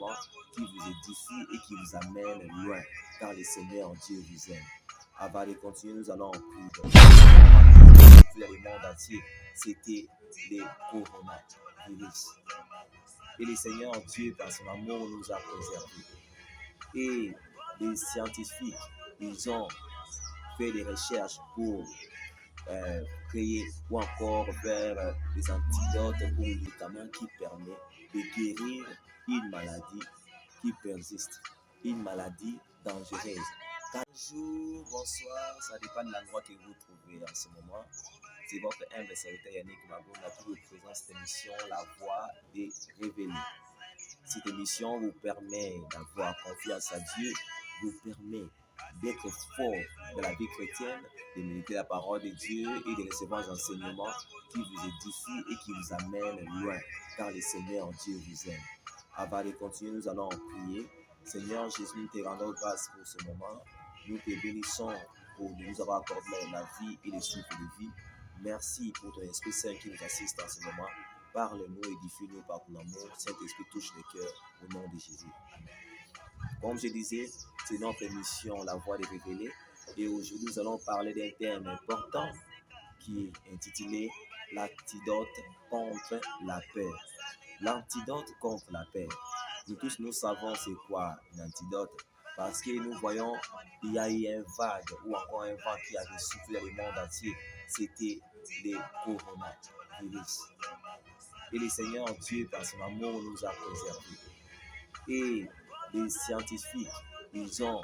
enseignement qui vous édifie et qui vous amène loin, car le Seigneur Dieu vous aime. Avant de continuer, nous allons en prier. Dans le monde entier, c'était les coronavirus. Et le Seigneur Dieu, par son amour, nous a préservés. Et les scientifiques, ils ont fait des recherches pour créer ou encore faire des antidotes pour les médicaments qui permettent de guérir une maladie qui persiste, une maladie dangereuse. Bonjour, bonsoir, ça dépend de l'endroit que vous trouvez en ce moment. C'est votre humble serviteur Yannick Mabouna qui vous présente cette émission La Voix des Révélés. Cette émission vous permet d'avoir confiance à Dieu, vous permet d'être fort dans la vie chrétienne, de méditer la parole de Dieu et de recevoir des enseignements qui vous édifient et qui vous amènent loin, car le Seigneur Dieu vous aime. Avant de continuer, nous allons en prier. Seigneur Jésus, nous te rendons grâce pour ce moment. Nous te bénissons pour nous avoir accordé la vie et le souffle de vie. Merci pour ton Esprit Saint qui nous assiste en ce moment. Parle-nous, édifie-nous par ton amour. Saint-Esprit, touche les cœurs au nom de Jésus. Amen. Comme je disais, c'est notre émission La Voix des Révélés. Et aujourd'hui, nous allons parler d'un thème important qui est intitulé L'antidote contre la peur. L'antidote contre la peur. Nous tous, nous savons c'est quoi l'antidote. Parce que nous voyons, il y a eu un vague ou encore un vent qui avait soufflé le monde entier. C'était les coronavirus. Et le Seigneur Dieu, par son amour, nous a préservés. Et les scientifiques, ils ont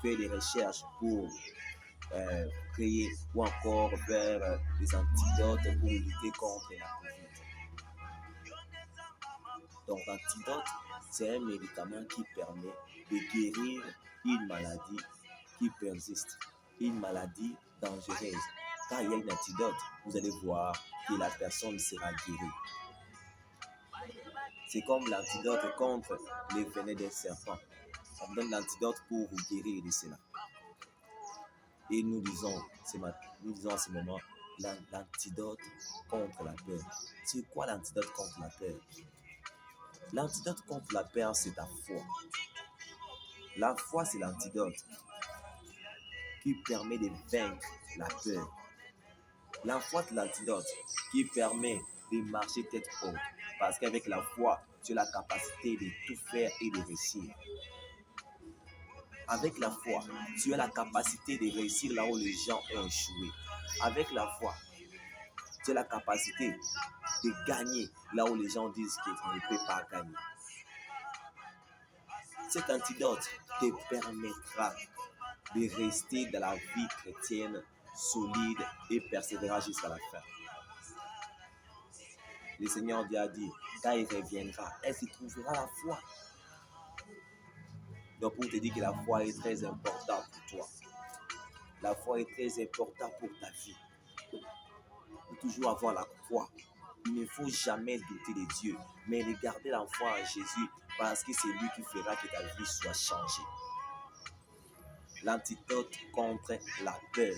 fait des recherches pour créer ou encore faire des antidotes pour lutter contre la COVID. Donc, l'antidote, c'est un médicament qui permet de guérir une maladie qui persiste, une maladie dangereuse. Quand il y a un antidote, vous allez voir que la personne sera guérie. C'est comme l'antidote contre les venins des serpents. On donne l'antidote pour vous guérir de cela. Et nous disons en ce moment l'antidote contre la peur. C'est quoi l'antidote contre la peur? L'antidote contre la peur, c'est ta foi. La foi, c'est l'antidote qui permet de vaincre la peur. La foi, c'est l'antidote qui permet de marcher tête haute. Parce qu'avec la foi, tu as la capacité de tout faire et de réussir. Avec la foi, tu as la capacité de réussir là où les gens ont échoué. Avec la foi, tu as la capacité de gagner là où les gens disent qu'ils ne peuvent pas gagner. Cet antidote te permettra de rester dans la vie chrétienne solide et persévérant jusqu'à la fin. Le Seigneur Dieu a dit, quand il reviendra, est-ce qu'il trouvera la foi? Donc pour te dire que la foi est très importante pour toi. La foi est très importante pour ta vie. Il faut toujours avoir la foi. Il ne faut jamais douter de Dieu, mais regarder la foi en Jésus parce que c'est lui qui fera que ta vie soit changée. L'antidote contre la peur.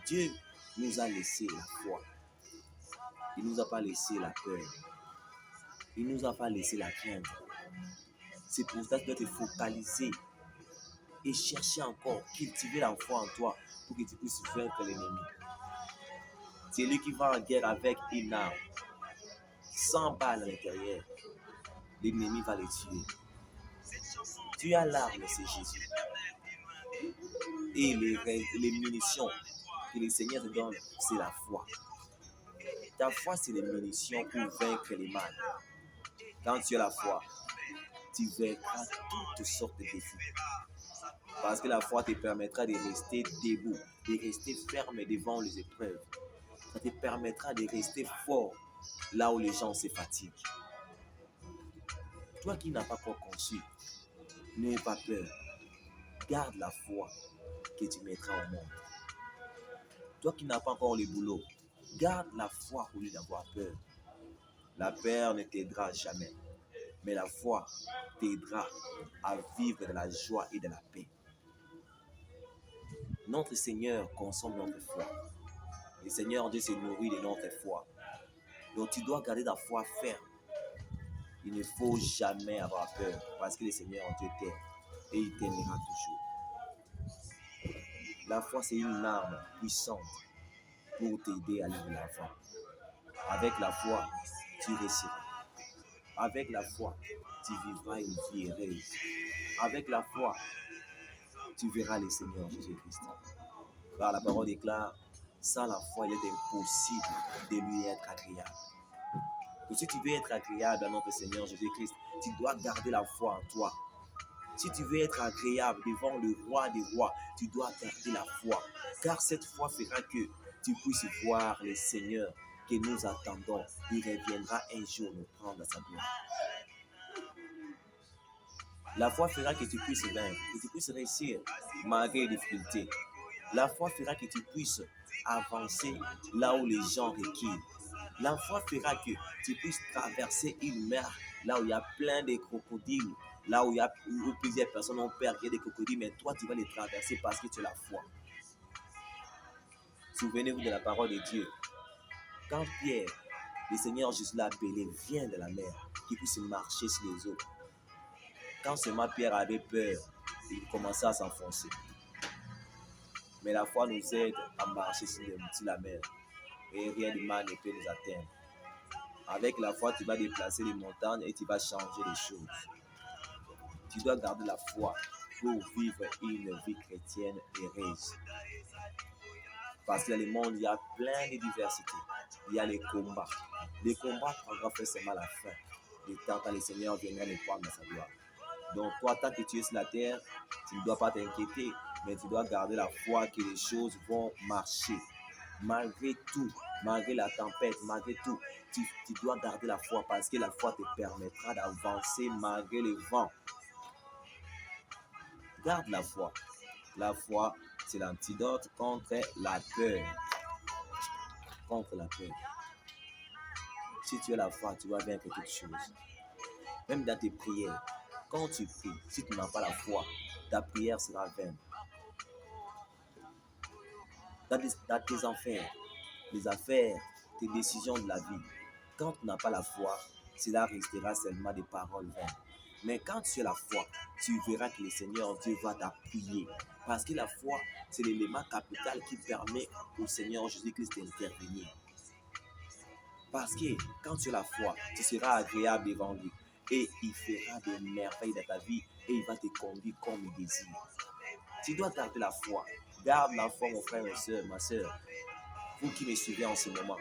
Dieu nous a laissé la foi. Il ne nous a pas laissé la peur. Il ne nous a pas laissé la crainte. C'est pour ça que tu dois te focaliser et chercher encore, cultiver la foi en toi pour que tu puisses vaincre l'ennemi. C'est lui qui va en guerre avec une arme. 100 balles à l'intérieur. L'ennemi va les tuer. Tu as l'arme, c'est Jésus. Et les munitions que le Seigneur te donne, c'est la foi. Ta foi, c'est les munitions pour vaincre les mal. Quand tu as la foi, tu vaincras toutes sortes de défis. Parce que la foi te permettra de rester debout, de rester ferme devant les épreuves. Ça te permettra de rester fort là où les gens se fatiguent. Toi qui n'as pas encore conçu, n'aie pas peur. Garde la foi que tu mettras au monde. Toi qui n'as pas encore le boulot, garde la foi au lieu d'avoir peur. La peur ne t'aidera jamais, mais la foi t'aidera à vivre de la joie et de la paix. Notre Seigneur consomme notre foi. Le Seigneur Dieu se nourrit de notre foi. Donc tu dois garder ta foi ferme. Il ne faut jamais avoir peur parce que le Seigneur Dieu t'aime et il t'aimera toujours. La foi, c'est une arme puissante pour t'aider à vivre l'enfant. Avec la foi, tu réussiras. Avec la foi, tu vivras une vie heureuse. Avec la foi, tu verras le Seigneur Jésus-Christ. Car la parole déclare, sans la foi, il est impossible de lui être agréable. Donc, si tu veux être agréable à notre Seigneur Jésus-Christ, tu dois garder la foi en toi. Si tu veux être agréable devant le roi des rois, tu dois garder la foi. Car cette foi fera que tu puisses voir le Seigneur que nous attendons. Il reviendra un jour nous prendre à sa gloire. La foi fera que tu puisses vaincre, que tu puisses réussir malgré les difficultés. La foi fera que tu puisses avancer là où les gens reculent. La foi fera que tu puisses traverser une mer là où il y a plein de crocodiles, là où plusieurs personnes ont peur qu'il y ait des crocodiles, mais toi tu vas les traverser parce que tu as la foi. Souvenez-vous de la parole de Dieu. Quand Pierre, le Seigneur Jésus l'a appelé, viens de la mer, qu'il puisse marcher sur les eaux. Quand seulement Pierre avait peur, il commençait à s'enfoncer. Mais la foi nous aide à marcher sur la mer et rien de mal ne peut nous atteindre. Avec la foi, tu vas déplacer les montagnes et tu vas changer les choses. Tu dois garder la foi pour vivre une vie chrétienne heureuse. Parce que dans le monde, il y a plein de diversités. Il y a les combats. Les combats prendront forcément la fin. Le temps quand le Seigneur viendra nous prendre dans sa gloire. Donc toi, tant que tu es sur la terre, tu ne dois pas t'inquiéter, mais tu dois garder la foi que les choses vont marcher. Malgré tout, malgré la tempête, malgré tout, tu dois garder la foi parce que la foi te permettra d'avancer malgré le vent. Garde la foi. La foi, c'est l'antidote contre la peur. Contre la peur. Si tu as la foi, tu vas vaincre toutes choses. Même dans tes prières, quand tu pries, si tu n'as pas la foi, ta prière sera vaine. Dans tes affaires, tes décisions de la vie, quand tu n'as pas la foi, cela restera seulement des paroles vaines. Mais quand tu as la foi, tu verras que le Seigneur Dieu va t'appuyer. Parce que la foi, c'est l'élément capital qui permet au Seigneur Jésus-Christ d'intervenir. Parce que quand tu as la foi, tu seras agréable devant lui. Et il fera des merveilles dans ta vie et il va te conduire comme il désire. Tu dois garder la foi. Garde la foi, mon frère et soeur, ma soeur. Vous qui me suivez en ce moment,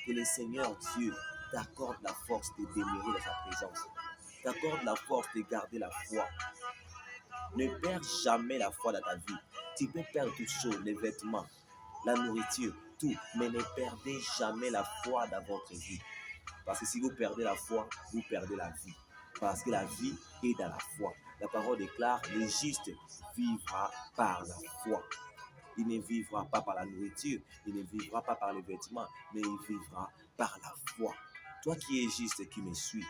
que le Seigneur Dieu t'accorde la force de demeurer dans sa présence. T'accorde la force de garder la foi. Ne perds jamais la foi dans ta vie. Tu peux perdre toutes choses, les vêtements, la nourriture, tout, mais ne perdez jamais la foi dans votre vie. Parce que si vous perdez la foi, vous perdez la vie. Parce que la vie est dans la foi. La parole déclare, le juste vivra par la foi. Il ne vivra pas par la nourriture, il ne vivra pas par les vêtements, mais il vivra par la foi. Toi qui es juste et qui me suis,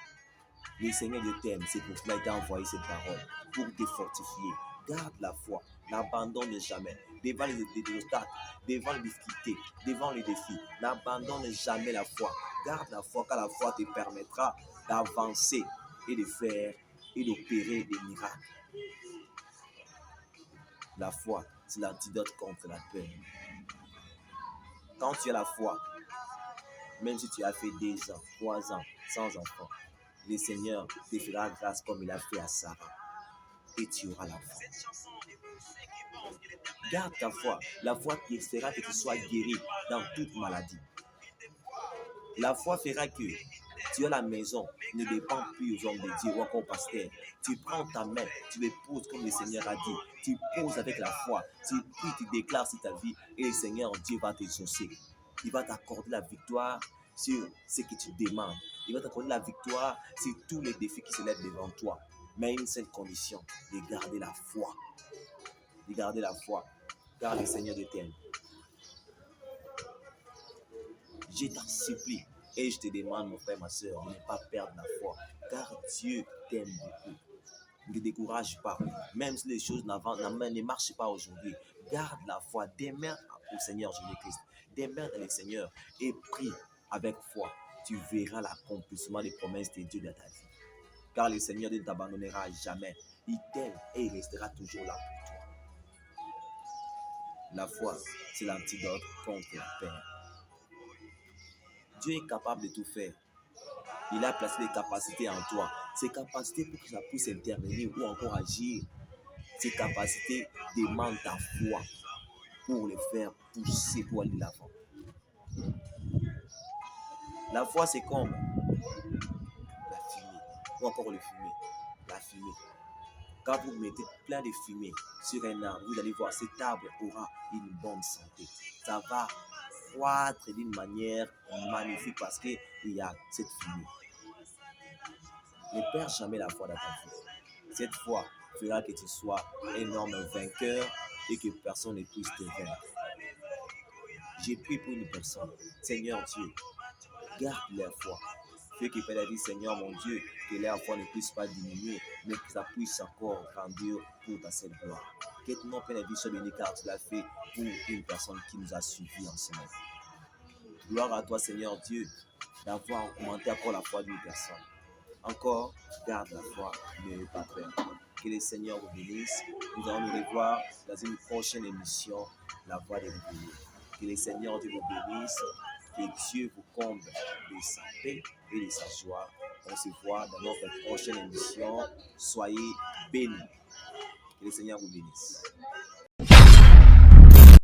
le Seigneur Dieu t'aime, c'est pour cela qu'il t'a envoyé cette parole, pour te fortifier. Garde la foi, n'abandonne jamais. Devant les obstacles, devant les difficultés, devant les défis, n'abandonne jamais la foi. Garde la foi, car la foi te permettra d'avancer et de faire et d'opérer des miracles. La foi, c'est l'antidote contre la peur. Quand tu as la foi, même si tu as fait 2 ans, 3 ans sans enfant, le Seigneur te fera grâce comme il a fait à Sarah. Et tu auras la foi. Garde ta foi. La foi qui fera que tu sois guéri dans toute maladie. La foi fera que tu as la maison, ne dépend plus aux hommes de Dieu ou encore au pasteur. Tu prends ta main, tu les poses comme le Seigneur a dit. Tu poses avec la foi, tu pries, tu déclares sur ta vie et le Seigneur Dieu va t'exaucer. Il va t'accorder la victoire sur ce que tu demandes. Il va t'accorder la victoire sur tous les défis qui se lèvent devant toi. Mais à une seule condition, de garder la foi. De garder la foi, car le Seigneur t'aime. Je t'en supplie et je te demande, mon frère, ma soeur, de ne pas perdre la foi, car Dieu t'aime beaucoup. Ne te décourage pas, même si les choses ne marchent pas aujourd'hui. Garde la foi, demeure au Seigneur Jésus-Christ, demeure dans le Seigneur et prie avec foi. Tu verras l'accomplissement des promesses de Dieu dans ta vie. car le Seigneur ne t'abandonnera jamais. Il t'aime et il restera toujours là pour toi. La foi, c'est l'antidote contre la peur. Dieu est capable de tout faire. Il a placé des capacités en toi. Ces capacités pour que ça puisse intervenir ou encore agir, ces capacités demandent ta foi pour les faire pousser pour aller de l'avant. La foi, c'est comme la fumée, ou encore le fumier. La fumée. Quand vous mettez plein de fumée sur un arbre, vous allez voir cet arbre aura une bonne santé. Ça va croître d'une manière magnifique parce qu'il y a cette fumée. Ne perds jamais la foi dans ta vie. Cette foi fera que tu sois un homme vainqueur et que personne ne puisse te vaincre. J'ai prié pour une personne. Seigneur Dieu, garde leur foi. Fais que Père dit, Seigneur mon Dieu, que leur foi ne puisse pas diminuer, mais que ça puisse encore grandir pour ta seule gloire. Que ton nom, Père soit béni, car tu l'as fait pour une personne qui nous a suivis en ce moment. Gloire à toi, Seigneur Dieu, d'avoir augmenté encore la foi d'une personne. Encore, garde la foi, n'ayez pas peur. Que le Seigneur vous bénisse. Nous allons nous revoir dans une prochaine émission, La Voix des Réveillés. Que le Seigneur Dieu vous bénisse. Que Dieu vous comble de sa paix et de sa joie. On se voit dans notre prochaine émission. Soyez bénis. Que le Seigneur vous bénisse.